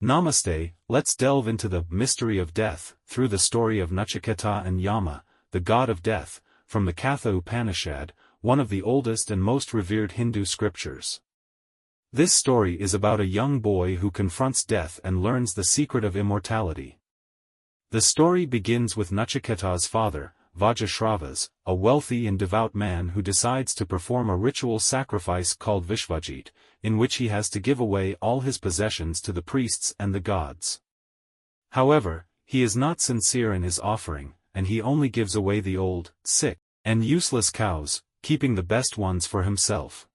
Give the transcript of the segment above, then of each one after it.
Namaste, let's delve into the mystery of death through the story of Nachiketa and Yama, the god of death, from the Katha Upanishad, one of the oldest and most revered Hindu scriptures. This story is about a young boy who confronts death and learns the secret of immortality. The story begins with Nachiketa's father, Vajashravas, a wealthy and devout man who decides to perform a ritual sacrifice called Vishvajit, in which he has to give away all his possessions to the priests and the gods. However, he is not sincere in his offering, and he only gives away the old, sick, and useless cows, keeping the best ones for himself.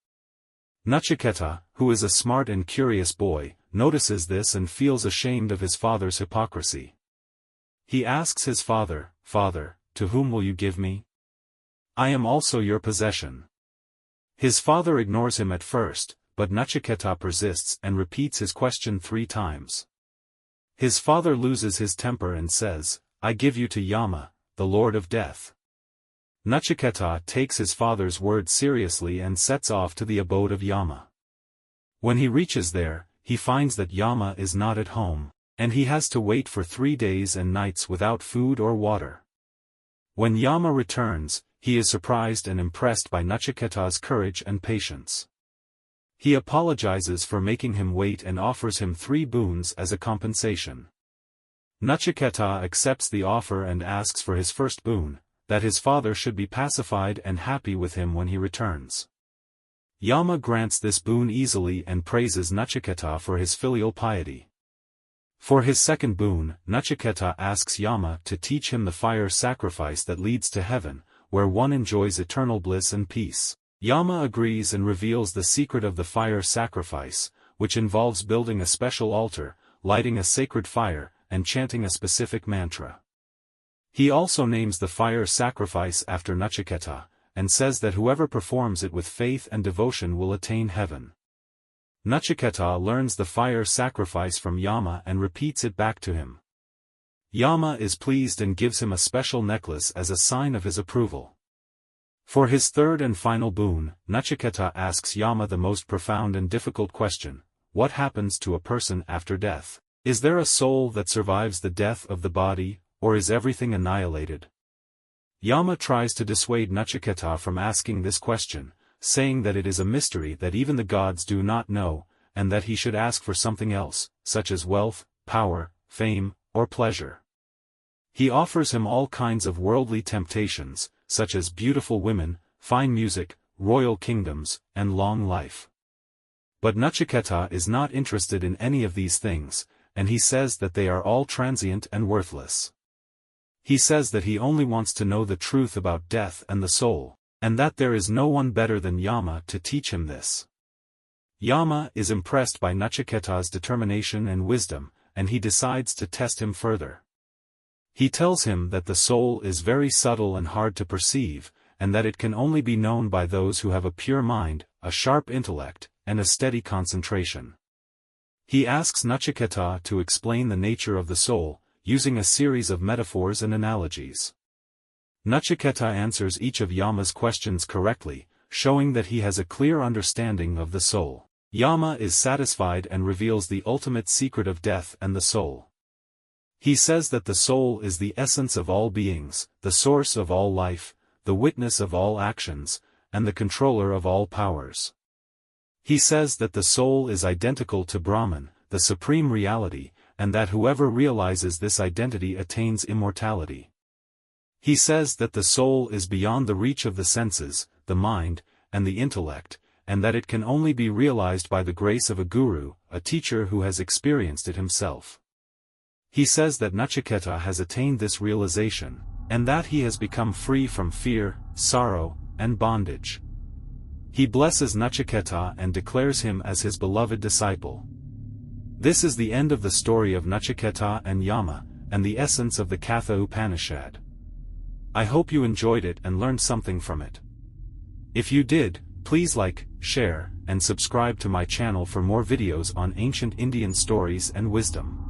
Nachiketa, who is a smart and curious boy, notices this and feels ashamed of his father's hypocrisy. He asks his father, "Father, to whom will you give me? I am also your possession." His father ignores him at first, but Nachiketa persists and repeats his question 3 times. His father loses his temper and says, "I give you to Yama, the lord of death." Nachiketa takes his father's word seriously and sets off to the abode of Yama. When he reaches there, he finds that Yama is not at home, and he has to wait for 3 days and nights without food or water. When Yama returns, he is surprised and impressed by Nachiketa's courage and patience. He apologizes for making him wait and offers him 3 boons as a compensation. Nachiketa accepts the offer and asks for his first boon, that his father should be pacified and happy with him when he returns. Yama grants this boon easily and praises Nachiketa for his filial piety. For his second boon, Nachiketa asks Yama to teach him the fire sacrifice that leads to heaven, where one enjoys eternal bliss and peace. Yama agrees and reveals the secret of the fire sacrifice, which involves building a special altar, lighting a sacred fire, and chanting a specific mantra. He also names the fire sacrifice after Nachiketa, and says that whoever performs it with faith and devotion will attain heaven. Nachiketa learns the fire sacrifice from Yama and repeats it back to him. Yama is pleased and gives him a special necklace as a sign of his approval. For his third and final boon, Nachiketa asks Yama the most profound and difficult question: what happens to a person after death? Is there a soul that survives the death of the body, or is everything annihilated? Yama tries to dissuade Nachiketa from asking this question, saying that it is a mystery that even the gods do not know, and that he should ask for something else, such as wealth, power, fame, or pleasure. He offers him all kinds of worldly temptations, such as beautiful women, fine music, royal kingdoms, and long life. But Nachiketa is not interested in any of these things, and he says that they are all transient and worthless. He says that he only wants to know the truth about death and the soul, and that there is no one better than Yama to teach him this. Yama is impressed by Nachiketa's determination and wisdom, and he decides to test him further. He tells him that the soul is very subtle and hard to perceive, and that it can only be known by those who have a pure mind, a sharp intellect, and a steady concentration. He asks Nachiketa to explain the nature of the soul, using a series of metaphors and analogies. Nachiketa answers each of Yama's questions correctly, showing that he has a clear understanding of the soul. Yama is satisfied and reveals the ultimate secret of death and the soul. He says that the soul is the essence of all beings, the source of all life, the witness of all actions, and the controller of all powers. He says that the soul is identical to Brahman, the supreme reality, and that whoever realizes this identity attains immortality. He says that the soul is beyond the reach of the senses, the mind, and the intellect, and that it can only be realized by the grace of a guru, a teacher who has experienced it himself. He says that Nachiketa has attained this realization, and that he has become free from fear, sorrow, and bondage. He blesses Nachiketa and declares him as his beloved disciple. This is the end of the story of Nachiketa and Yama, and the essence of the Katha Upanishad. I hope you enjoyed it and learned something from it. If you did, please like, share, and subscribe to my channel for more videos on ancient Indian stories and wisdom.